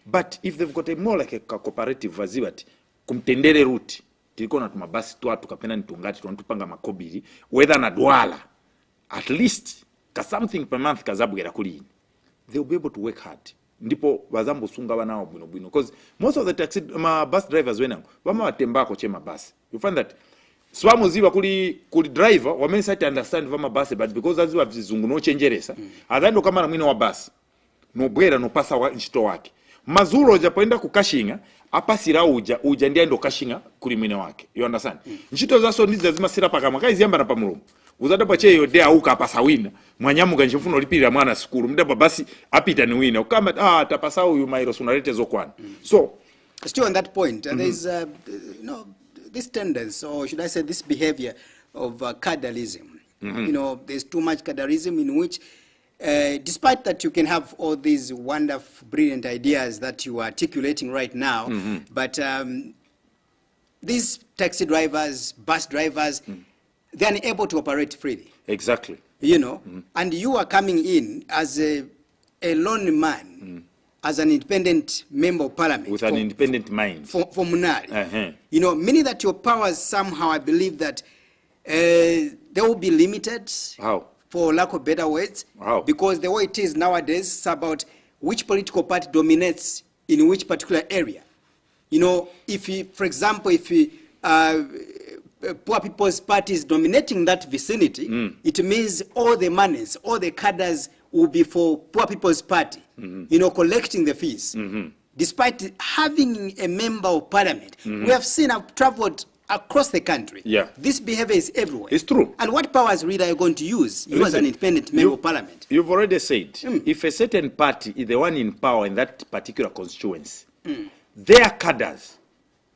But if they've got a more like a cooperative vazibati, kumtendere route, tiliko na tumabasi tuwa tukapena nitungati, tuwantupanga makobiri, whether na dwala, at least, ka something per month kazabu gera kuli. They'll be able to work hard. Ndipo wazambu sunga wanao bwino. Because most of the taxi, bus drivers wenangu, wama watemba koche mabasi. You find that swamu ziwa kuli driver wameni sati understand vama basi but because aziwa vizungu no chenjeresa adhando kama na mwino wa basi no bwera no pasa wa nchito wake mazuro oja poenda kukashinga apasira uja ndia ndo kashinga kuli mwino wake you understand nchito zaso ndizi zima sira paka mwaka iziamba na pamurumu uzada pache yode auka apasa wina mwanyamu ganjifuno lipira mwana sikuru mdaba basi apita ni wina ukama tapasa uyu mairo sunarete zokwana so still on that point there's this tendency, or should I say this behavior of cadreism. You know, there's too much cadreism in which, despite that you can have all these wonderful, brilliant ideas that you are articulating right now, but these taxi drivers, bus drivers, they're unable to operate freely. Exactly. You know, and you are coming in as a lone man, as an independent member of parliament. With an independent mind. For MUNALI. You know, meaning that your powers somehow, I believe that they will be limited. How? For lack of better words. How? Because the way it is nowadays, it's about which political party dominates in which particular area. You know, if you, for example, if you, poor people's party is dominating that vicinity, it means all the monies, all the cadres will be for poor people's party, you know, collecting the fees. Despite having a member of parliament, we have seen, I've traveled across the country. Yeah. This behavior is everywhere. It's true. And what powers really are you going to use? You as an independent member of parliament. You've already said, if a certain party is the one in power in that particular constituency, their cadres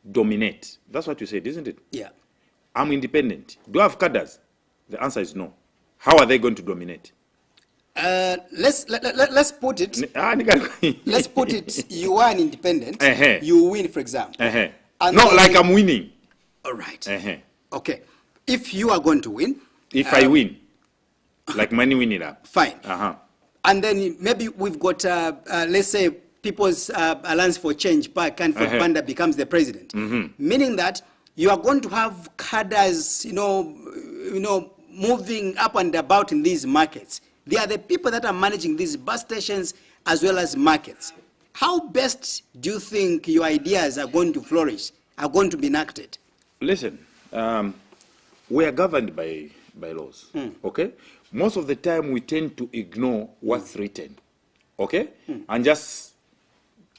dominate. That's what you said, isn't it? Yeah. I'm independent. Do I have cadres? The answer is no. How are they going to dominate? Let's put it. Let's put it. You are an independent. You win, for example. No, like I'm winning. All right. Okay. If you are going to win. If I win, like money winning up. Fine. And then maybe we've got, let's say, People's Alliance for Change, MANDA becomes the president. Meaning that you are going to have cadres, moving up and about in these markets. They are the people that are managing these bus stations as well as markets. How best do you think your ideas are going to flourish, are going to be enacted? Listen, we are governed by laws, okay? Most of the time we tend to ignore what's written, okay? And just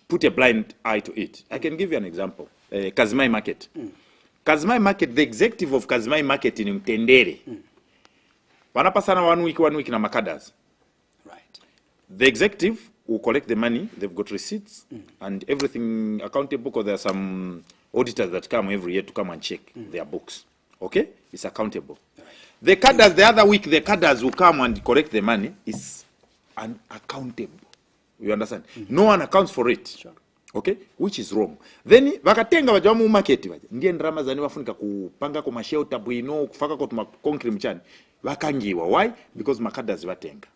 put a blind eye to it. I can give you an example. Kazimai Market. Kazimai Market, the executive of Kazimai Market in Mtendere, wanapasana one week na makadas. Right. The executive will collect the money, they've got receipts, and everything accountable, because there are some auditors that come every year to come and check their books. Okay? It's accountable. Right. The cadres, the other week, the cadres will come and collect the money. It's unaccountable. You understand? No one accounts for it. Sure. Okay? Which is wrong. Then, wakatenga wajamu market, ndiye ndrama zani wafunika kupanga kwa mashelter bwino, kufaka kwa concrete mchani. Wakangiwa. Why? Because makadas watenga.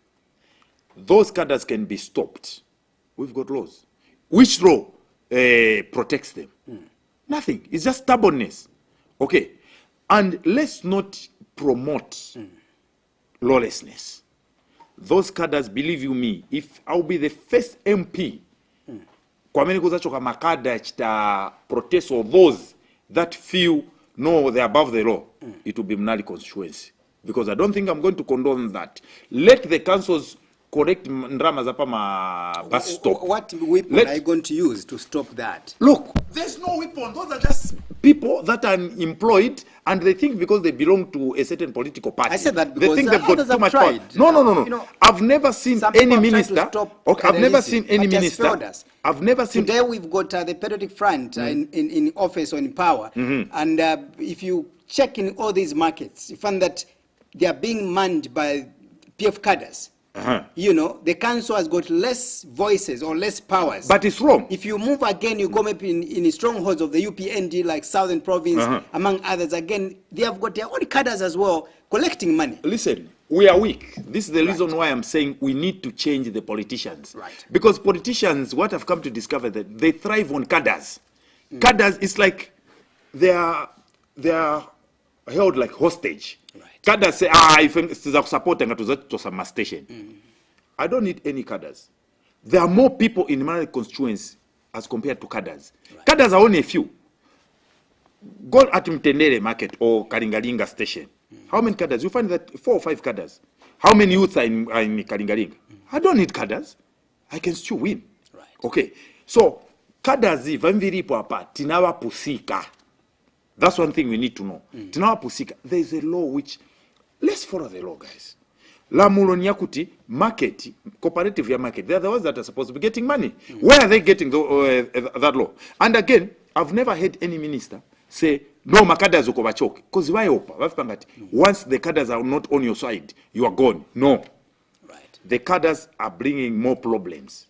Those cadres can be stopped. We've got laws. Which law protects them? Nothing. It's just stubbornness. Okay? And let's not promote lawlessness. Those cadres, believe you me, if I'll be the first MP, kwa meni kuzachoka makada chita protest of those that feel no, they're above the law, it will be MUNALI constituency. Because I don't think I'm going to condone that. Let the councils correct ndrama zapa ma bus stop. What weapon are you going to use to stop that? Look, there's no weapon. Those are just people that are employed, and they think because they belong to a certain political party. I said that because they think they've got too much power. No. I've never seen any minister. Okay, I've never seen any minister. I've never seen. Today we've got the Patriotic Front in office or in power, and if you check in all these markets, you find that they are being manned by PF cadres. The council has got less voices or less powers. But it's wrong. If you move again, you come up in strongholds of the UPND, like Southern Province, among others. Again, they have got their own cadres as well, collecting money. Listen, we are weak. This is the reason why I'm saying we need to change the politicians. Right. Because politicians, what I've come to discover, that they thrive on cadres. Cadres, it's like they are held like hostage. Cadres say, if it's support to some station. I don't need any cadres. There are more people in MUNALI constituency as compared to cadres. Right. Cadres are only a few. Go at Mtendere Market or Kalingalinga station. How many cadres? You find that 4 or 5 cadres. How many youths are in Kalingalinga? I don't need cadres. I can still win. Right. Okay. So, cadres, if I'm very proper, tinawa pusika. That's one thing we need to know. Tinawa pusika. There is a law which, let's follow the law, guys. La mulonyakuti market, cooperative ya market, they're the ones that are supposed to be getting money. Where are they getting that law? And again, I've never heard any minister say, no, makadas ukobachoke. Because why opa? Once the cadres are not on your side, you are gone. No. Right. The cadres are bringing more problems.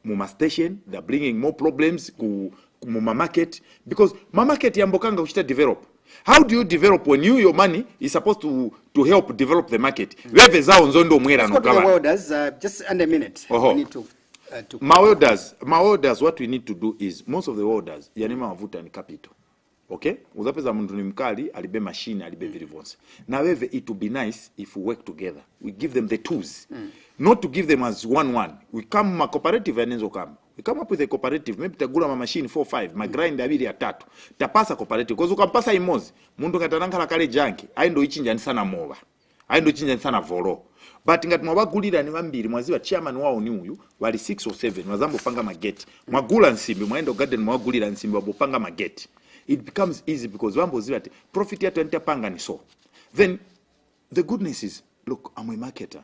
Muma station, they're bringing more problems ku muma market. Because ma market yambokanga ushita develop. How do you develop when your money is supposed to help develop the market? Let's go to the welders, just under a minute. We need to my welders, what we need to do is, most of the welders, yanema wavuta ni capital. Okay? Uzapeza mundu ni mkali, alibe machine, alibe virivonse. Now, it would be nice if we work together. We give them the tools. Not to give them as one. We come a cooperative and enzo come. We come up with a cooperative, maybe tagula ma machine 4 5, ma grind abili ya 3. Tapasa cooperative. Because ukampasa imozi, mundu ngatananga la kale janki, aindo ichinja nisana mova. Aindo ichinja nisana voro. But ngati mwabagulira ni wambiri, mwaziwa chairman wao ni uyu, wali 6 or 7, mwazambo panga mageti. Mwagula nsimbi, mwendo garden mwagulira nsimbi, wabopanga mageti. It becomes easy because wambo ziwa te, profit ya 20 panga ni so. Then, the goodness is, look, I'm a marketer.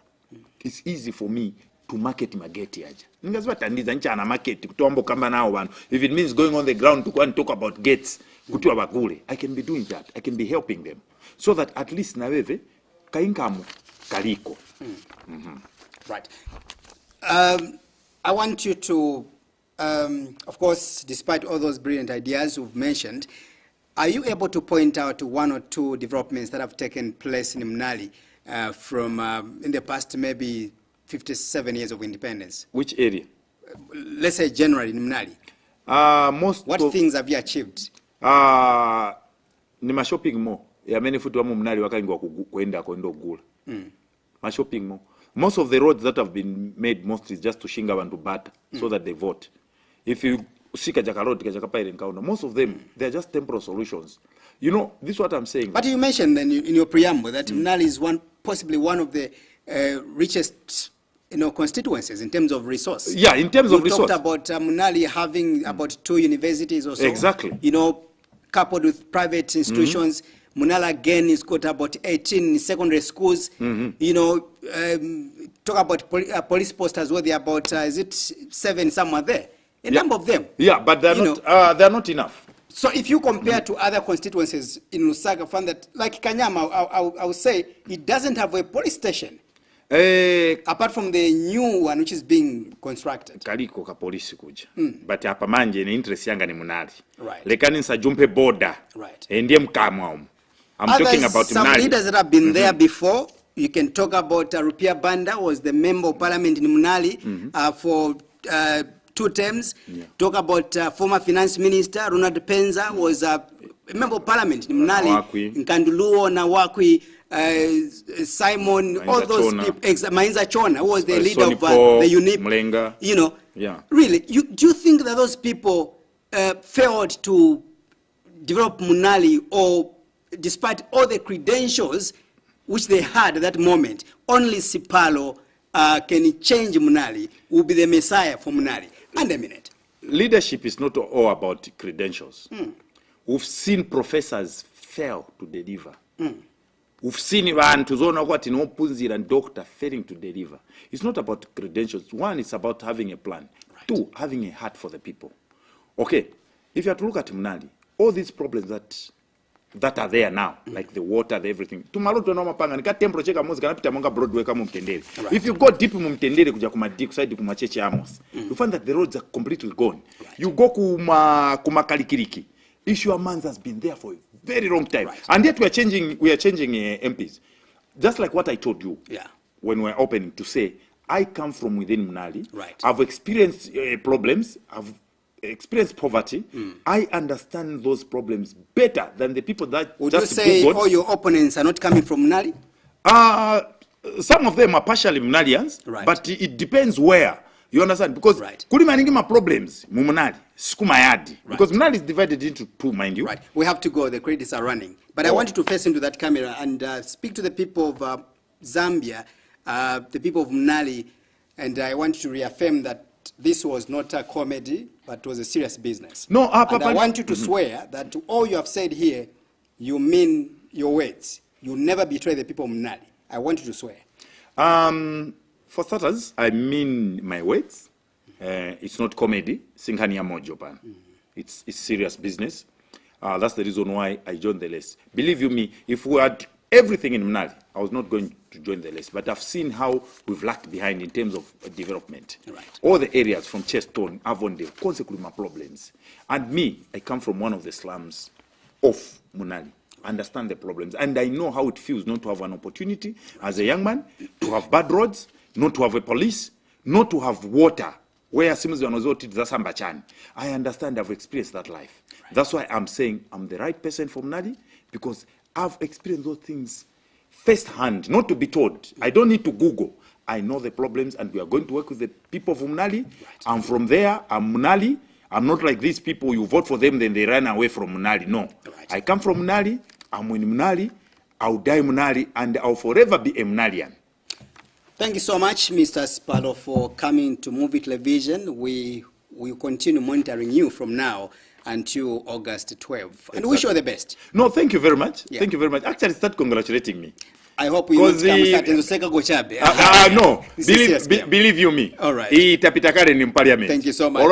It's easy for me to market mageti aja. Ngaziwa tandiza ncha ana market, kutuambo kamba nao wano. If it means going on the ground to go and talk about gates, kutuwa bagule, I can be doing that. I can be helping them. So that at least naweve, kainkamu kaliko. Right. I want you to, of course, despite all those brilliant ideas you've mentioned, are you able to point out 1 or 2 developments that have taken place in MUNALI from in the past maybe 57 years of independence? Which area? Let's say generally in MUNALI. What things have you achieved? ni ma shopping mall yamene futi wamu MUNALI wakangwa kwenda ogula ma shopping mall. Most of the roads that have been made mostly is just to shinga abantu bata so that they vote. If you see Kajaka Road, Kajaka Pire and Kauna, most of them, they're just temporal solutions. You know, this is what I'm saying. But you mentioned then in your preamble that MUNALI is possibly one of the richest, constituencies in terms of resource. Yeah, in terms of resource. You talked about MUNALI having about 2 universities or so. Exactly. Coupled with private institutions. MUNALI again is got about 18 secondary schools. Talk about police posts as well. There are about, is it 7 somewhere there? A number of them. Yeah, but they're not enough. So if you compare to other constituencies in Lusaka, find that, like Kanyama, I would say, it doesn't have a police station. Apart from the new one which is being constructed. Kaliko ka polisi kuja. But hapa manje ni interest yanga ni MUNALI. Right. Lekani sajumpe border. Right. Ndiye mkamwa. I'm talking about some MUNALI. Leaders that have been there before. You can talk about Rupia Banda was the member of parliament in MUNALI for 2 terms. Yeah. Talk about former finance minister Ronald Penza was a member of parliament in MUNALI. Nkanduluo Nawakwi, Simon, all those people. Mainza Chona, who was the leader of the UNIP. Mlenga. Yeah. Really, do you think that those people failed to develop MUNALI, or despite all the credentials which they had at that moment, only Sipalo can change MUNALI, will be the messiah for MUNALI? And a minute. Leadership is not all about credentials. We've seen professors fail to deliver. We've seen Punzir and doctor failing to deliver. It's not about credentials. 1, it's about having a plan. Right. 2, having a heart for the people. Okay, if you have to look at MUNALI, all these problems that are there now, like the water, the everything. If you go deep mumtendere kuja kumadik side kumacheche Amos, you find that the roads are completely gone. Right. You go kumakalikiriki. Issue of Mans has been there for a very long time. Right. And yet we are changing MPs. Just like what I told you when we were opening to say, I come from within MUNALI. Right. I've experienced problems. I've experienced poverty. I understand those problems better than the people that would just you say Googled. All your opponents are not coming from MUNALI? Some of them are partially MUNALians, right. But it depends where. You understand? Because kulimaningima problems MUNALI skumayadi. Because MUNALI is divided into 2, mind you. Right. We have to go. The credits are running. But I want you to face into that camera and speak to the people of Zambia, the people of MUNALI, and I want you to reaffirm that this was not a comedy, but it was a serious business. No, and I want you to swear that all you have said here, you mean your words. You never betray the people of MUNALI. I want you to swear. For starters, I mean my words. It's not comedy. Singhania mojo pan. It's serious business. That's the reason why I joined the list. Believe you me, if we had everything in MUNALI, I was not going to join the list. But I've seen how we've lagged behind in terms of development. Right. All the areas from Cheston, Avondale, consequently my problems. And me, I come from one of the slums of MUNALI. Understand the problems. And I know how it feels not to have an opportunity as a young man, to have bad roads, not to have a police, not to have water. Where I understand, I've experienced that life. Right. That's why I'm saying I'm the right person for MUNALI, because I've experienced those things firsthand, not to be told. I don't need to Google. I know the problems, and we are going to work with the people of MUNALI. Right. I'm from there. I'm MUNALI. I'm not like these people, you vote for them, then they run away from MUNALI. No. Right. I come from MUNALI. I'm in MUNALI. I'll die MUNALI, and I'll forever be a MUNALian. Thank you so much, Mr. Sipalo, for coming to Muvi Television. We will continue monitoring you from now until August 12th. And exactly. Wish you all the best. No, thank you very much. Yeah. Thank you very much. Actually, start congratulating me. I hope we will come no, believe you me. All right. Thank you so much.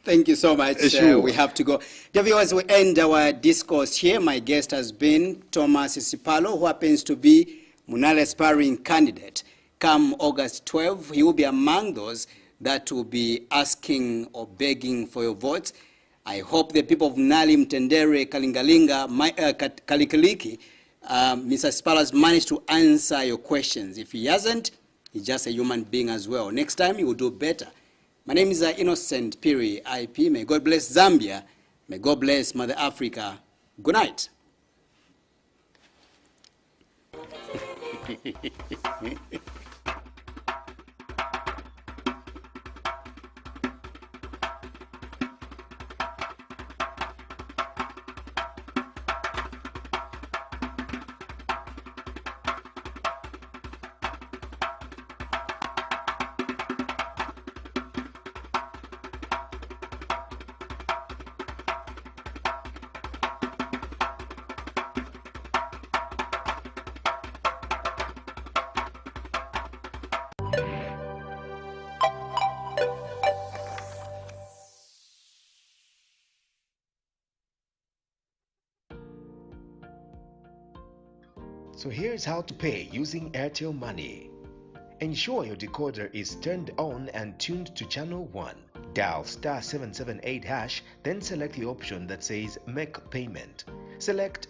Thank you so much. Sure. We have to go. Dear viewers, we end our discourse here. My guest has been Thomas Sipalo, who happens to be MUNALI aspiring candidate. Come August 12th, he will be among those that will be asking or begging for your votes. I hope the people of MUNALI, Mtendere, Kalingalinga, Kalikaliki, Mr. Sipalo has managed to answer your questions. If he hasn't, he's just a human being as well. Next time, he will do better. My name is Innocent Piri, IP. May God bless Zambia May God bless Mother Africa. Good night. So here's how to pay using Airtel Money. Ensure your decoder is turned on and tuned to channel 1. Dial *778#, then select the option that says Make Payment. Select